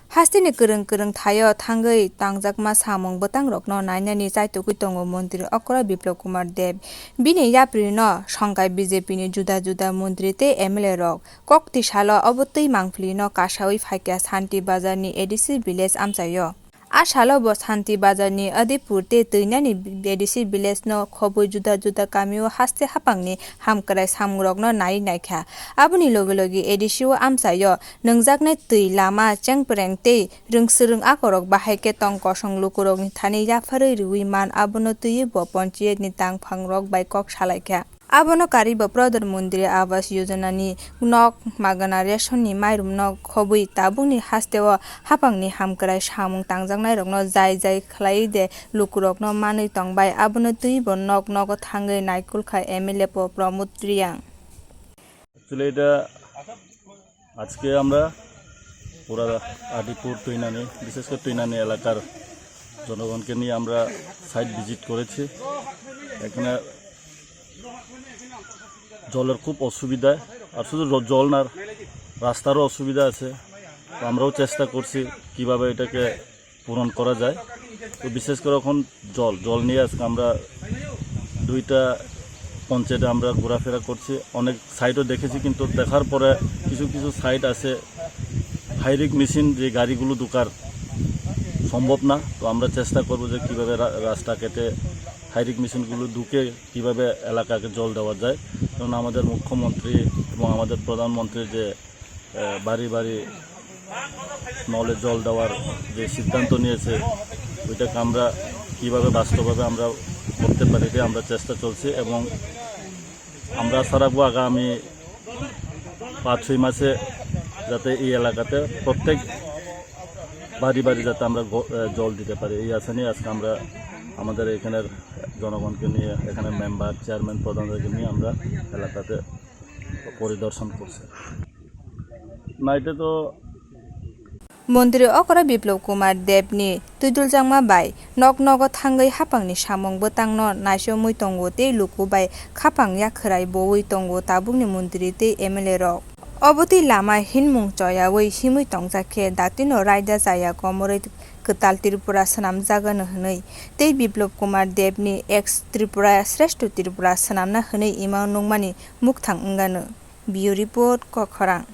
Hasteni kwrwng thanio thangwi tangjakma samung bwtangrokno nainani chaitugwi tongo mantri okra biplap kumar dev bini yapri no songkai bjp-ni juda mantri tei MLA rok koti salo abo twi mangpili no kasawi phaikya Shanti Bazar ni ADC village Amchaio. A salo bo Shanti Bazar ni Adipur tei twinani ADC village no khobui juda kamio haste hapangni hamkrai samung no naiwikha. Aboni logi ADC o Amchaio nungjaknai twi lama chengpreng tei rungsrung akorok bahaike tong kosong lukurog ni thani yapharwi rwi man abono twi bo panchayat ni tangphangrok bai kok salaikha. Abono karibo Pradhan Mantri Awas Yojana ni nok magana ration ni mairum no khobui Tabukni hasteo hapangni hamkrai samung tangjaknai rokno jai khlai de lukurog no manui tongbai abono twi bo nok thangwi Naikoklmwng MLA Promode Reang. Actually এটা আজকে আমরা পুরা আদিপুর টুইনানি বিশেষ করে টুইনানি এলাকার জনগণকে নিয়ে আমরা সাইট ভিজিট করেছি। এখানে জলের খুব অসুবিধা আর শুধু জল না রাস্তারও অসুবিধা আছে। তো আমরাও চেষ্টা করছি কিভাবে এটাকে পূরণ করা যায়। তো বিশেষ করে এখন জল নিয়ে আজকে আমরা দুইটা পঞ্চায়েতে আমরা ঘোরাফেরা করছি, অনেক সাইটও দেখেছি, কিন্তু দেখার পরে কিছু সাইট আছে হাইরিক মেশিন যে গাড়িগুলো ঢোকার সম্ভব না। তো আমরা চেষ্টা করব যে কীভাবে রাস্তা কেটে হাইরিক মেশিনগুলো ঢুকে কীভাবে এলাকাকে জল দেওয়া যায়। কারণ আমাদের মুখ্যমন্ত্রী এবং আমাদের প্রধানমন্ত্রী যে বাড়ি নলে জল দেওয়ার যে সিদ্ধান্ত নিয়েছে ওইটাকে আমরা কীভাবে বাস্তবভাবে আমরা করতে পারি এটা আমরা চেষ্টা চলছি। এবং আমরা আশা রাখবো আগামী 5-6 মাসে যাতে এই এলাকাতে প্রত্যেক বাড়ি যাতে আমরা জল দিতে পারি এই আশা নিয়ে আজকে আমরা আমাদের এখানের জনগণকে নিয়ে এখানে মেম্বার চেয়ারম্যান প্রধানদেরকে নিয়ে আমরা এলাকাতে পরিদর্শন করছি। না এটা তো মন্ত্রী okra biplap kumar dev ni tuiduljangma bai nok thangwi hapangni samung bwtangno naisomui tongo tei luku bai khapang yakkhrai bowui tongo Tabukni mantri tei MLA rok. Oboti lama hinmung choyawi himui tongjakhe datino raida jaya komoroi kwtal Tripura swnamjagano hwnwi tei biplap kumar dev ni ex Tripura shreshto Tripura swnamna hwnwi ima nungmani mukthang wngano. Bureau report kwrwng.